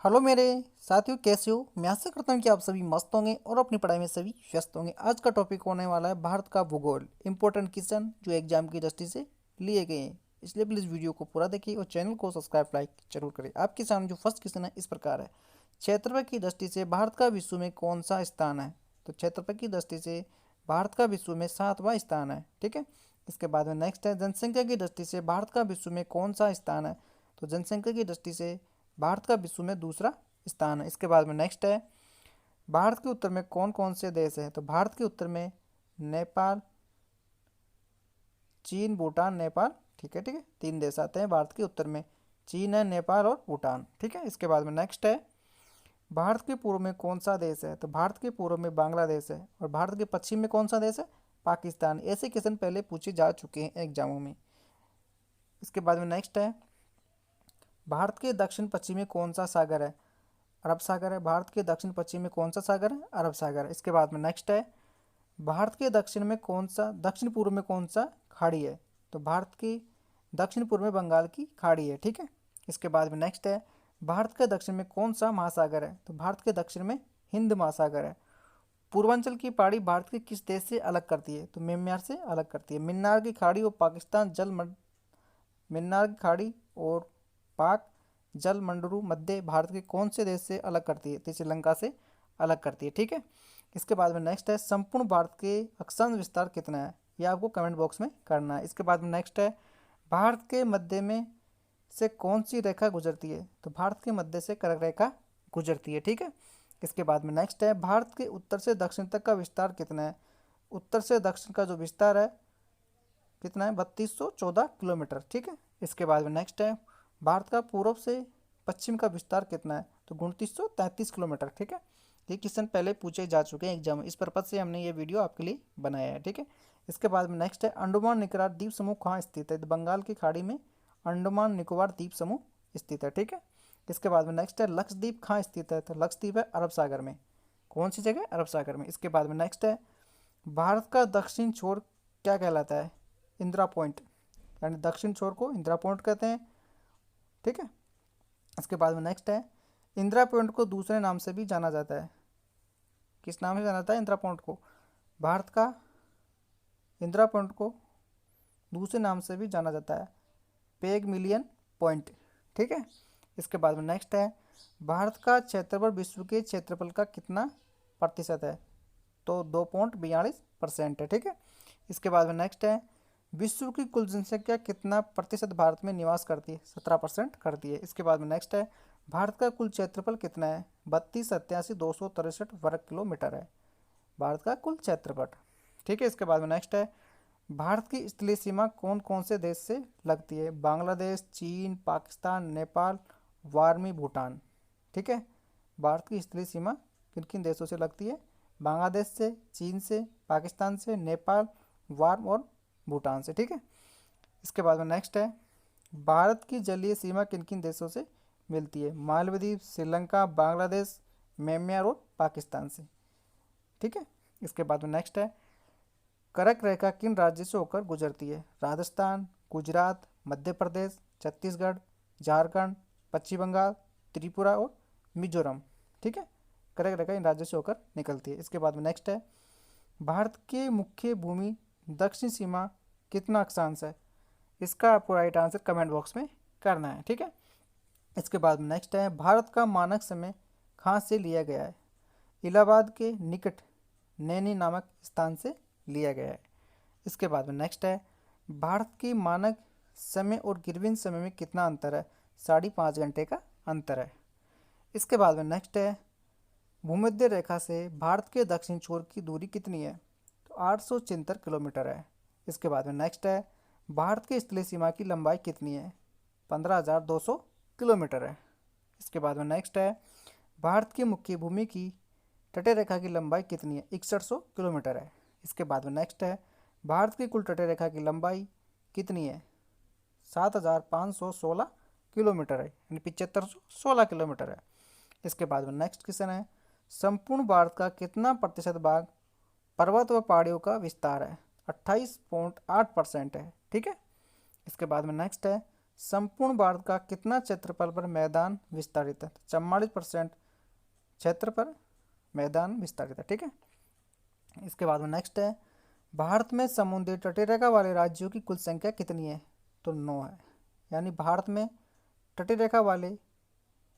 Hello मेरे साथियों, कैसे हो? मैं आशा करता हूँ कि आप सभी मस्त होंगे और अपनी पढ़ाई में सभी व्यस्त होंगे। आज का टॉपिक होने वाला है भारत का भूगोल, इंपॉर्टेंट क्वेश्चन जो एग्जाम की दृष्टि से लिए गए हैं। इसलिए प्लीज़ वीडियो को पूरा देखिए और चैनल को सब्सक्राइब लाइक जरूर करें। आपके सामने जो फर्स्ट क्वेश्चन है इस प्रकार है। क्षेत्रफल की दृष्टि से भारत का विश्व में कौन सा स्थान है? तो क्षेत्रफल की दृष्टि से भारत का विश्व में 7वां स्थान है। ठीक है। इसके बाद में नेक्स्ट है, जनसंख्या की दृष्टि से भारत का विश्व में कौन सा स्थान है? तो जनसंख्या की दृष्टि से भारत का विश्व में दूसरा स्थान है। इसके बाद में नेक्स्ट है, भारत के उत्तर में कौन कौन से देश हैं? तो भारत के उत्तर में नेपाल, चीन, भूटान, नेपाल। ठीक है, ठीक है, तीन देश आते हैं भारत के उत्तर में। चीन है, नेपाल और भूटान। ठीक है। इसके बाद में नेक्स्ट है, भारत के पूर्व में कौन सा देश है? तो भारत के पूर्व में बांग्लादेश है। और भारत के पश्चिम में कौन सा देश है? पाकिस्तान। ऐसे क्वेश्चन पहले पूछे जा चुके हैं एग्जामों में। इसके बाद में नेक्स्ट है, भारत के दक्षिण पश्चिम में कौन सा सागर है? अरब सागर है। भारत के दक्षिण पश्चिम में कौन सा सागर है? अरब सागर है। इसके बाद में नेक्स्ट है, भारत के दक्षिण पूर्व में कौन सा खाड़ी है? तो भारत की दक्षिण पूर्व में बंगाल की खाड़ी है। ठीक है। इसके बाद में नेक्स्ट है, भारत के दक्षिण में कौन सा महासागर है? तो भारत के दक्षिण में हिंद महासागर है। पूर्वांचल की पहाड़ी भारत के किस देश से अलग करती है? तो म्यांमार से अलग करती है। मिन्नार की खाड़ी और पाकिस्तान मिन्नार की खाड़ी और पाक जल मंडरू मध्य भारत के कौन से देश से अलग करती है? तो श्रीलंका से अलग करती है। ठीक है। इसके बाद में नेक्स्ट है, संपूर्ण भारत के अक्षांश विस्तार कितना है? यह आपको कमेंट बॉक्स में करना है। इसके बाद में नेक्स्ट है, भारत के मध्य में से कौन सी रेखा गुजरती है? तो भारत के मध्य से कर्क रेखा गुजरती है। ठीक है। इसके बाद में नेक्स्ट है, भारत के उत्तर से दक्षिण तक का विस्तार कितना है? उत्तर से दक्षिण का जो विस्तार है कितना है? 3214 किलोमीटर। ठीक है। इसके बाद में नेक्स्ट है, भारत का पूर्व से पश्चिम का विस्तार कितना है? तो 2933 किलोमीटर। ठीक है। ये क्वेश्चन पहले पूछे जा चुके हैं एग्जाम में, इस पर्पज से हमने ये वीडियो आपके लिए बनाया है। ठीक है। इसके बाद में नेक्स्ट है, अंडमान निकोबार द्वीप समूह कहाँ स्थित है? तो बंगाल की खाड़ी में अंडमान निकोबार द्वीप समूह स्थित है। ठीक है। इसके बाद में नेक्स्ट है, लक्षद्वीप कहाँ स्थित है? तो लक्षद्वीप है अरब सागर में। कौन सी जगह? अरब सागर में। इसके बाद में नेक्स्ट है, भारत का दक्षिण छोर क्या कहलाता है? इंदिरा पॉइंट, यानी दक्षिण छोर को इंदिरा पॉइंट कहते हैं। ठीक है। इसके बाद में नेक्स्ट है, इंदिरा पॉइंट को दूसरे नाम से भी जाना जाता है। किस नाम से जाना जाता है इंदिरा पॉइंट को? भारत का इंदिरा पॉइंट को दूसरे नाम से भी जाना जाता है, पेग मिलियन पॉइंट। ठीक है। इसके बाद में नेक्स्ट है, भारत का क्षेत्रफल विश्व के क्षेत्रफल का कितना प्रतिशत है? तो 2.42% है। ठीक है। इसके बाद में नेक्स्ट है, विश्व की कुल जनसंख्या कितना प्रतिशत भारत में निवास करती है? 17% करती है। इसके बाद में नेक्स्ट है, भारत का कुल क्षेत्रफल कितना है? 32,87,263 वर्ग किलोमीटर है भारत का कुल क्षेत्रफल। ठीक है। इसके बाद में नेक्स्ट है, भारत की स्थलीय सीमा कौन कौन से देश से लगती है? बांग्लादेश, चीन, पाकिस्तान, नेपाल, वारमी, भूटान। ठीक है। भारत की स्थलीय सीमा किन किन देशों से लगती है? बांग्लादेश से, चीन से, पाकिस्तान से, नेपाल, वार्म और भूटान से। ठीक है। इसके बाद में नेक्स्ट है, भारत की जलीय सीमा किन किन देशों से मिलती है? मालदीव, श्रीलंका, बांग्लादेश, म्यांमार और पाकिस्तान से। ठीक है। इसके बाद में नेक्स्ट है, कर्क रेखा किन राज्य से होकर गुजरती है? राजस्थान, गुजरात, मध्य प्रदेश, छत्तीसगढ़, झारखंड, पश्चिम बंगाल, त्रिपुरा और मिजोरम। ठीक है। कर्क रेखा इन राज्यों से होकर निकलती है। इसके बाद में नेक्स्ट है, भारत के मुख्य भूमि दक्षिण सीमा कितना अक्षांश है? इसका आपको राइट आंसर कमेंट बॉक्स में करना है। ठीक है। इसके बाद में नेक्स्ट है, भारत का मानक समय कहाँ से लिया गया है? इलाहाबाद के निकट नैनी नामक स्थान से लिया गया है। इसके बाद में नेक्स्ट है, भारत की मानक समय और ग्रीनिच समय में कितना अंतर है? 5.5 घंटे का अंतर है। इसके बाद में नेक्स्ट है, भूमध्य रेखा से भारत के दक्षिण छोर की दूरी कितनी है? तो 876 किलोमीटर है। इसके बाद में नेक्स्ट है, भारत की स्थलीय सीमा की लंबाई कितनी है? 15,200 किलोमीटर है। इसके बाद में नेक्स्ट है, भारत की मुख्य भूमि की तटीय रेखा की लंबाई कितनी है? 6100 किलोमीटर है। इसके बाद में नेक्स्ट है, भारत की कुल तटीय रेखा की लंबाई कितनी है? 7,516 किलोमीटर है, यानी 7516 किलोमीटर है। इसके बाद में नेक्स्ट क्वेश्चन है, संपूर्ण भारत का कितना प्रतिशत भाग पर्वत व पहाड़ियों का विस्तार है? 28.8% है। ठीक है। इसके बाद में नेक्स्ट है, संपूर्ण भारत का कितना क्षेत्रफल पर मैदान विस्तारित है? 44% क्षेत्र पर मैदान विस्तारित है। ठीक है, इसके बाद में नेक्स्ट है, भारत में समुद्री तटरेखा वाले राज्यों की कुल संख्या कितनी है? तो 9 है। यानी भारत में तटरेखा वाले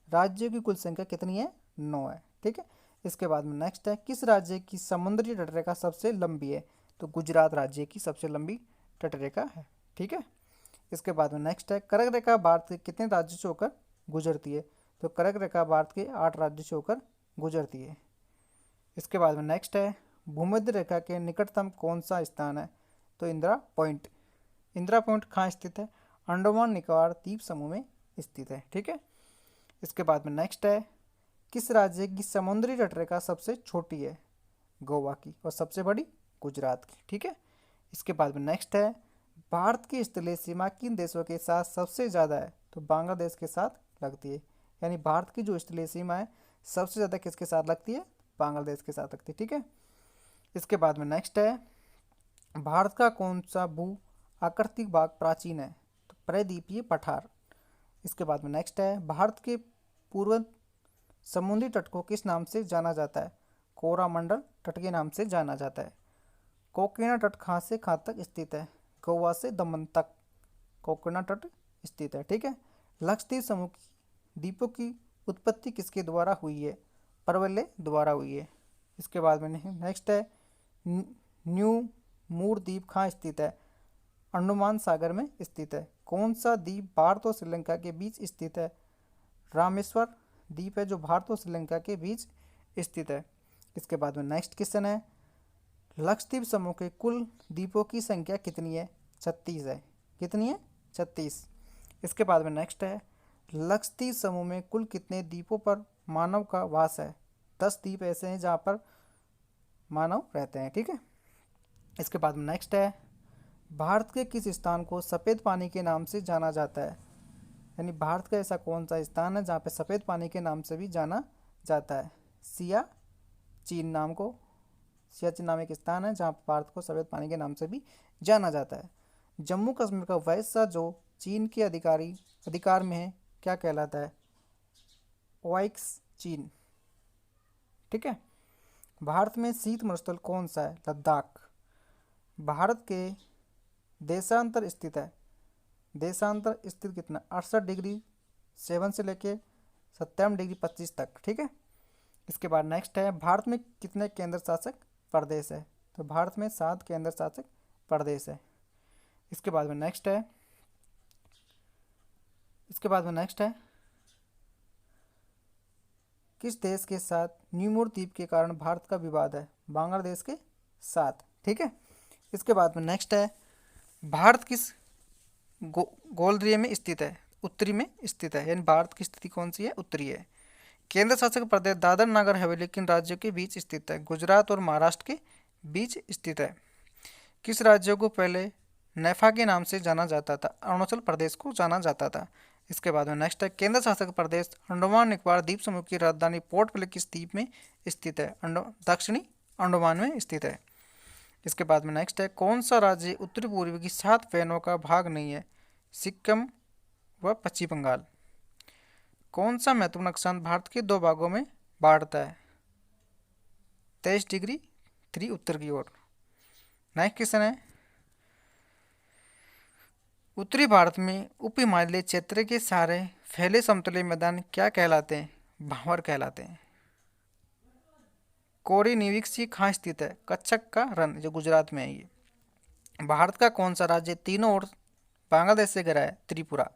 राज्यों की कुल संख्या कितनी है? 9 है। ठीक है, इसके बाद में नेक्स्ट है, किस राज्य की समुद्री तटरेखा सबसे लंबी है? तो गुजरात राज्य की सबसे लंबी तटरेखा है। ठीक है, इसके बाद में नेक्स्ट है, कर्क रेखा भारत के कितने राज्यों से होकर गुजरती है? तो कर्क रेखा भारत के 8 राज्यों से होकर गुजरती है। इसके बाद में नेक्स्ट है, भूमध्य रेखा के निकटतम कौन सा स्थान है? तो इंदिरा पॉइंट। इंदिरा पॉइंट कहाँ स्थित है? अंडमान निकोबार द्वीप समूह में स्थित है। ठीक है, इसके बाद में नेक्स्ट है, किस राज्य की समुद्री तटरेखा सबसे छोटी है? गोवा की। और सबसे बड़ी? गुजरात की। ठीक है, इसके बाद में नेक्स्ट है, भारत की स्थलीय सीमा किन देशों के साथ सबसे ज़्यादा है? तो बांग्लादेश के साथ लगती है। यानी भारत की जो स्थलीय सीमा है सबसे ज़्यादा किसके साथ लगती है? बांग्लादेश के साथ लगती है। ठीक है, इसके बाद में नेक्स्ट है, भारत का कौन सा भू आकृतिक भाग प्राचीन है? तो प्रायद्वीपीय पठार। इसके बाद में नेक्स्ट है, भारत के पूर्व समुद्री तट को किस नाम से जाना जाता है? कोरामंडल तट के नाम से जाना जाता है। कोकीना तट कहाँ से कहाँ तक स्थित है? गोवा से दमन तक कोकीना तट स्थित है। ठीक है, लक्षद्वीप समूह की द्वीपों की उत्पत्ति किसके द्वारा हुई है? परवल्ले द्वारा हुई है। इसके बाद में नेक्स्ट है, न्यू मूर द्वीप कहाँ स्थित है? अंडमान सागर में स्थित है। कौन सा द्वीप भारत और श्रीलंका के बीच स्थित है? रामेश्वर द्वीप है जो भारत और श्रीलंका के बीच स्थित है। इसके बाद में नेक्स्ट क्वेश्चन है, लक्षद्वीप समूह के कुल द्वीपों की संख्या कितनी है? 36 है। कितनी है? 36। इसके बाद में नेक्स्ट है, लक्षद्वीप समूह में कुल कितने द्वीपों पर मानव का वास है? 10 द्वीप ऐसे हैं जहाँ पर मानव रहते हैं। ठीक है, इसके बाद में नेक्स्ट है, भारत के किस स्थान को सफ़ेद पानी के नाम से जाना जाता है? यानी भारत का ऐसा कौन सा स्थान है जहाँ पे सफ़ेद पानी के नाम से भी जाना जाता है? सियाचिन नाम एक स्थान है जहाँ भारत को सफ़ेद पानी के नाम से भी जाना जाता है। जम्मू कश्मीर का वह हिस्सा जो चीन के अधिकार में है क्या कहलाता है? ओक्स चीन। ठीक है, भारत में शीत मरुस्थल कौन सा है? लद्दाख। भारत के देशांतर स्थित कितना? 68°7 से लेके 57°25 तक। ठीक है, इसके बाद नेक्स्ट है, भारत में कितने केंद्र शासित प्रदेश है? तो भारत में 7 केंद्र शासित प्रदेश है। इसके बाद में नेक्स्ट है, किस देश के साथ न्यूमोर द्वीप के कारण भारत का विवाद है? बांग्लादेश के साथ। ठीक है, इसके बाद में नेक्स्ट है, भारत किस गोलरिय में स्थित है? उत्तरी में स्थित है। यानी भारत की स्थिति कौन सी है? उत्तरी है। केंद्र शासित प्रदेश दादर नगर हवेली किन राज्यों के बीच स्थित है? गुजरात और महाराष्ट्र के बीच स्थित है। किस राज्यों को पहले नेफा के नाम से जाना जाता था? अरुणाचल प्रदेश को जाना जाता था। इसके बाद में नेक्स्ट है, केंद्र शासित प्रदेश अंडमान निकोबार द्वीप समूह की राजधानी पोर्ट ब्लेयर किस द्वीप में स्थित है? दक्षिणी अंडमान में स्थित है। इसके बाद में नेक्स्ट है, कौन सा राज्य उत्तरी पूर्वी की 7 बहनों का भाग नहीं है? सिक्किम व पश्चिम बंगाल। कौन सा महत्वपूर्ण अक्षांश भारत के 2 भागों में बांटता है? 23°3 उत्तर की ओर। नेक्स्ट क्वेश्चन है, उत्तरी भारत में उप हिमालय क्षेत्र के सारे फैले समतलीय मैदान क्या कहलाते हैं? भांवर कहलाते हैं। कोरी निविक्सी कहाँ स्थित है? कच्छक का रण जो गुजरात में है ये। भारत का कौन सा राज्य तीनों ओर बांग्लादेश से घिरा है? त्रिपुरा।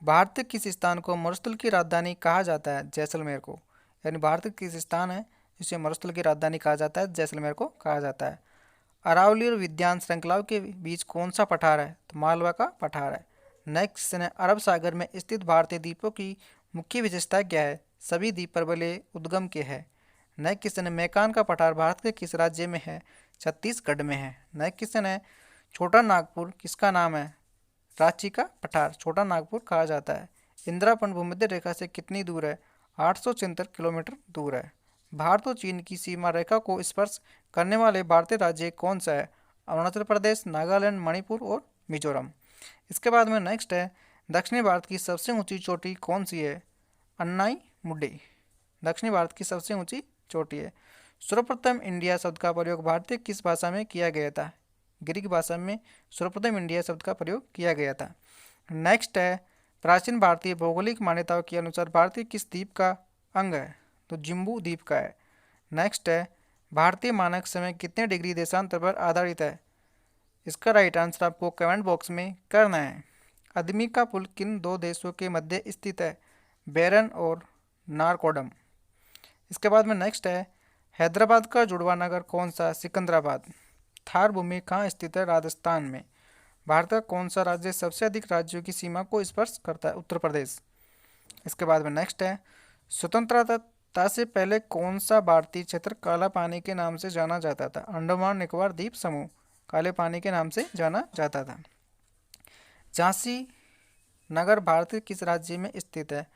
भारत के किस स्थान को मरुस्थल की राजधानी कहा जाता है? जैसलमेर को। यानी भारत के किस स्थान है जिसे मरुस्थल की राजधानी कहा जाता है? जैसलमेर को कहा जाता है। अरावली और विद्यान श्रृंखलाओं के बीच कौन सा पठार है? तो मालवा का पठार है। नेक्स्ट है, अरब सागर में स्थित भारतीय द्वीपों की मुख्य विशेषता क्या है? सभी द्वीप परवलय उद्गम के हैं। नेक्स्ट क्वेश्चन है, मैकान का पठार भारत के किस राज्य में है? छत्तीसगढ़ में है। नेक्स्ट क्वेश्चन है, छोटा नागपुर किसका नाम है? रांची का पठार छोटा नागपुर कहा जाता है। इंदिरा पॉइंट भूमध्य रेखा से कितनी दूर है? 876 किलोमीटर दूर है। भारत और चीन की सीमा रेखा को स्पर्श करने वाले भारतीय राज्य कौन सा है? अरुणाचल प्रदेश, नागालैंड, मणिपुर और मिजोरम। इसके बाद में नेक्स्ट है, दक्षिणी भारत की सबसे ऊंची चोटी कौन सी है? अन्नाई मुड्डी दक्षिणी भारत की सबसे ऊंची चोटी है। सर्वप्रथम इंडिया शब्द का प्रयोग भारतीय किस भाषा में किया गया था? ग्रीक भाषा में सर्वप्रथम इंडिया शब्द का प्रयोग किया गया था। नेक्स्ट है, प्राचीन भारतीय भौगोलिक मान्यताओं के अनुसार भारतीय किस द्वीप का अंग है? तो जिम्बू द्वीप का है। नेक्स्ट है, भारतीय मानक समय कितने डिग्री देशांतर पर आधारित है? इसका राइट आंसर आपको कमेंट बॉक्स में करना है। अदमी का पुल किन दो देशों के मध्य स्थित है? बेरन और नारकोडम। इसके बाद में नेक्स्ट है, हैदराबाद का जुड़वा नगर कौन सा? सिकंदराबाद। थार भूमि कहाँ स्थित है? राजस्थान में। भारत का कौन सा राज्य सबसे अधिक राज्यों की सीमा को स्पर्श करता है? उत्तर प्रदेश। इसके बाद में नेक्स्ट है, स्वतंत्रता से पहले कौन सा भारतीय क्षेत्र काला पानी के नाम से जाना जाता था? अंडमान निकोबार द्वीप समूह काले पानी के नाम से जाना जाता था। झांसी नगर भारत के किस राज्य में स्थित है?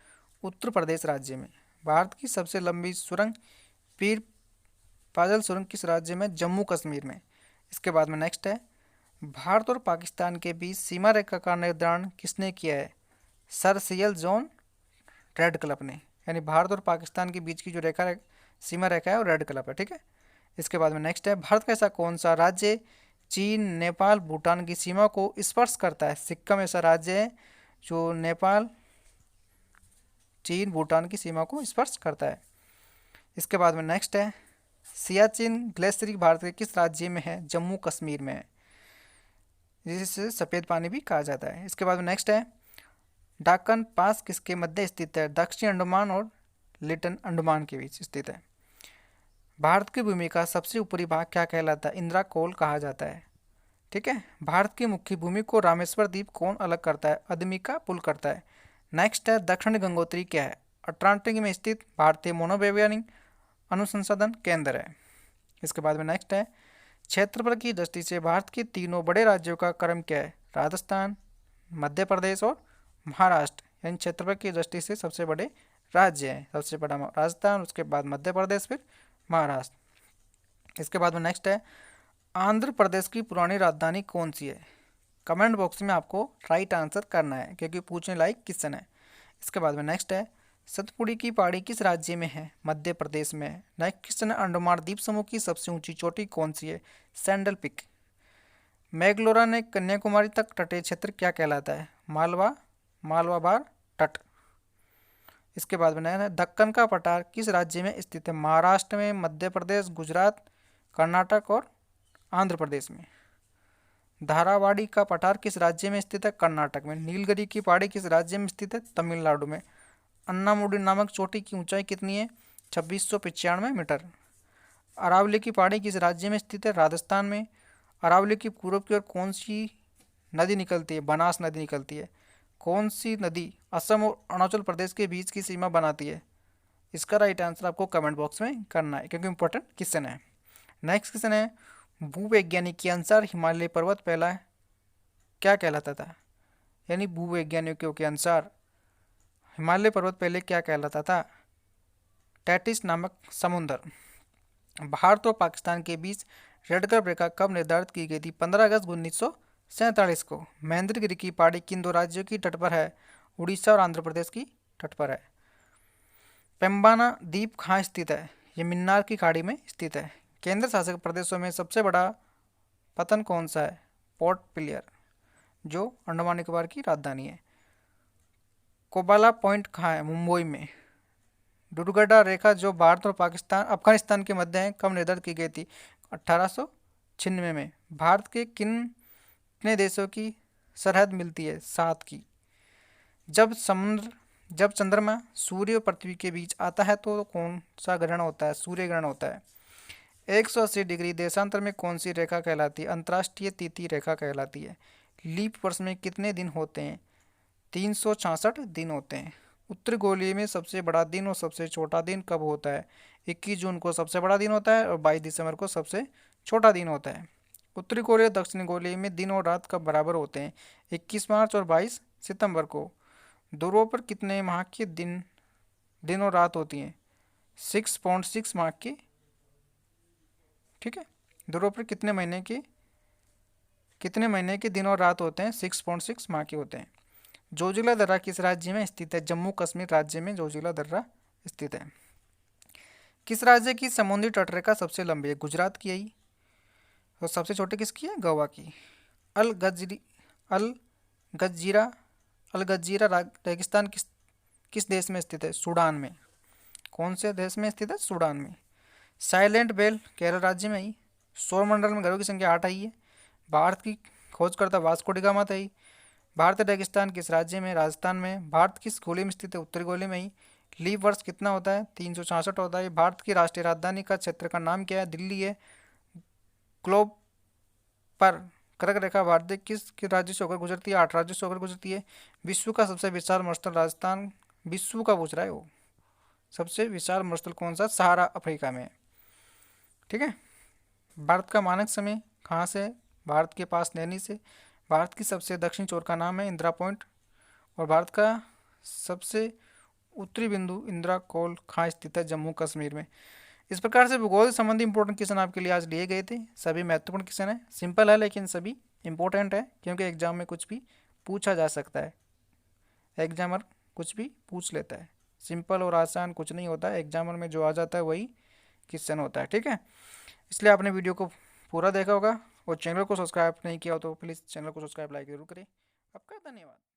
उत्तर प्रदेश राज्य में। भारत की सबसे लंबी सुरंग पीर पाजल सुरंग किस राज्य में? जम्मू कश्मीर में। इसके बाद में नेक्स्ट है, भारत और पाकिस्तान के बीच सीमा रेखा का निर्धारण किसने किया है? सर सियल जॉन रेडक्लिफ ने। यानी भारत और पाकिस्तान के बीच की जो सीमा रेखा है वो रेडक्लिफ है, ठीक है। इसके बाद में नेक्स्ट है, भारत का ऐसा कौन सा राज्य चीन, नेपाल, भूटान की सीमा को स्पर्श करता है? सिक्किम ऐसा राज्य है जो नेपाल, चीन, भूटान की सीमा को स्पर्श करता है। इसके बाद में नेक्स्ट है, सियाचिन ग्लेशियर भारत के किस राज्य में है? जम्मू कश्मीर में है, जिसे सफ़ेद पानी भी कहा जाता है। इसके बाद में नेक्स्ट है, डाकन पास किसके मध्य स्थित है? दक्षिण अंडमान और लिटिल अंडमान के बीच स्थित है। भारत की भूमि का सबसे ऊपरी भाग क्या कहलाता है? इंद्राकोल कहा जाता है, ठीक है। भारत की मुख्य भूमि को रामेश्वर द्वीप कौन अलग करता है? अदमी का पुल करता है। नेक्स्ट है, दक्षिण गंगोत्री क्या है? अटलांटिक में स्थित भारतीय मनोवैज्ञानिक अनुसंधान केंद्र है। इसके बाद में नेक्स्ट है, क्षेत्रफल की दृष्टि से भारत के तीनों बड़े राज्यों का क्रम क्या है? राजस्थान, मध्य प्रदेश और महाराष्ट्र। यानी क्षेत्रफल की दृष्टि से सबसे बड़े राज्य हैं। सबसे बड़ा राजस्थान, उसके बाद मध्य प्रदेश, फिर महाराष्ट्र। इसके बाद में नेक्स्ट है, आंध्र प्रदेश की पुरानी राजधानी कौन सी है? कमेंट बॉक्स में आपको राइट आंसर करना है, क्योंकि पूछने लायक क्वेश्चन है। इसके बाद में नेक्स्ट है, सतपुड़ी की पहाड़ी किस राज्य में है? मध्य प्रदेश में है। नेक्स्ट क्वेश्चन है, अंडमान द्वीप समूह की सबसे ऊंची चोटी कौन सी है? Sandal pick. मैग्लोरा ने कन्याकुमारी तक तटीय क्षेत्र क्या कहलाता है? मालवा तट। इसके बाद में दक्कन का पठार किस राज्य में स्थित है? महाराष्ट्र में, मध्य प्रदेश, गुजरात, कर्नाटक और आंध्र प्रदेश में। धारावाड़ी का पठार किस राज्य में स्थित है? कर्नाटक में। नीलगिरी की पहाड़ी किस राज्य में स्थित है? तमिलनाडु में। अन्नामुडी नामक चोटी की ऊंचाई कितनी है? 2695 मीटर। अरावली की पहाड़ी किस राज्य में स्थित है? राजस्थान में। अरावली की पूर्व की ओर कौन सी नदी निकलती है? बनास नदी निकलती है। कौन सी नदी असम और अरुणाचल प्रदेश के बीच की सीमा बनाती है? इसका राइट आंसर आपको कमेंट बॉक्स में करना है, क्योंकि इंपॉर्टेंट क्वेश्चन है। नेक्स्ट क्वेश्चन है, भूवैज्ञानिक के अनुसार हिमालय पर्वत पहला क्या कहलाता था? यानी भूवैज्ञानिकों के अनुसार हिमालय पर्वत पहले क्या कहलाता था? टैटिस नामक समुद्र। भारत और पाकिस्तान के बीच रेड कर्व रेखा कब निर्धारित की गई थी? 15 अगस्त 1947 को। महेंद्रगिरी की पहाड़ी किन दो राज्यों की तट पर है? उड़ीसा और आंध्र प्रदेश की तट पर है। पेम्बाना द्वीप कहाँ स्थित है? ये मिन्नार की खाड़ी में स्थित है। केंद्र शासित प्रदेशों में सबसे बड़ा पतन कौन सा है? पोर्ट ब्लेयर, जो अंडमान निकोबार की राजधानी है। कोबाला पॉइंट कहाँ है? मुंबई में। दुर्गटा रेखा जो भारत और पाकिस्तान अफगानिस्तान के मध्य है, कब निर्धारित की गई थी? 1896 में। भारत के कितने देशों की सरहद मिलती है? 7 की। जब चंद्रमा सूर्य और पृथ्वी के बीच आता है तो कौन सा ग्रहण होता है? सूर्य ग्रहण होता है। 180 डिग्री देशांतर में कौन सी रेखा कहलाती है? अंतर्राष्ट्रीय तिथि रेखा कहलाती है। लीप वर्ष में कितने दिन होते हैं? 366 दिन होते हैं। उत्तरी गोलीय में सबसे बड़ा दिन और सबसे छोटा दिन कब होता है? 21 जून को सबसे बड़ा दिन होता है और 22 दिसंबर को सबसे छोटा दिन होता है। उत्तरी गोलीय और दक्षिणी गोलीय में दिन और रात कब बराबर होते हैं? 21 मार्च और 22 सितंबर को। ध्रुवों पर कितने माह के दिन और रात होती हैं? 6.6 माह की, ठीक है। ध्रुवों पर कितने महीने के दिन और रात होते हैं? 6.6 माह के होते हैं। जोजिला दर्रा किस राज्य में स्थित है? जम्मू कश्मीर राज्य में जोजिला दर्रा स्थित है। किस राज्य की समुद्री तटरेखा सबसे लंबी है? गुजरात की है ये। और सबसे छोटी किसकी है? गोवा की। अल गजरी अल गजीरा अल गजीरा रेगिस्तान किस किस देश में स्थित है? सूडान में। कौन से देश में स्थित है? सूडान में। साइलेंट बेल केरल राज्य में ही। सौरमंडल में ग्रहों की संख्या 8 आई है। भारत की खोजकर्ता वास्को डी गामा था ही। भारतीय रेगिस्तान किस राज्य में? राजस्थान में। भारत किस गोले में स्थित है? उत्तरी गोले में ही। लीप वर्ष कितना होता है? 366 होता है। भारत की राष्ट्रीय राजधानी का क्षेत्र का नाम क्या है? दिल्ली है। ग्लोब पर कर्क रेखा भारत किस राज्य से होकर गुजरती है? 8 राज्यों से होकर गुजरती है। विश्व का सबसे विशाल मरुस्थल राजस्थान, विश्व का पूछ रहा है वो, सबसे विशाल मरुस्थल कौन सा? सहारा अफ्रीका में। ठीक है। भारत का मानक समय कहाँ से है? भारत के पास नैनी से। भारत की सबसे दक्षिणी चोर का नाम है इंदिरा पॉइंट। और भारत का सबसे उत्तरी बिंदु इंदिरा कोल कहाँ स्थित है? जम्मू कश्मीर में। इस प्रकार से भूगोल संबंधी इंपॉर्टेंट क्वेश्चन आपके लिए आज लिए गए थे। सभी महत्वपूर्ण क्वेश्चन है, सिंपल है लेकिन सभी इंपॉर्टेंट है, क्योंकि एग्जाम में कुछ भी पूछा जा सकता है। एग्जामर कुछ भी पूछ लेता है, सिंपल और आसान कुछ नहीं होता है, एग्जामर में जो आ जाता है वही क्वेश्चन होता है। ठीक है, इसलिए आपने वीडियो को पूरा देखा होगा, और चैनल को सब्सक्राइब नहीं किया हो तो प्लीज़ चैनल को सब्सक्राइब लाइक जरूर करें। आपका धन्यवाद।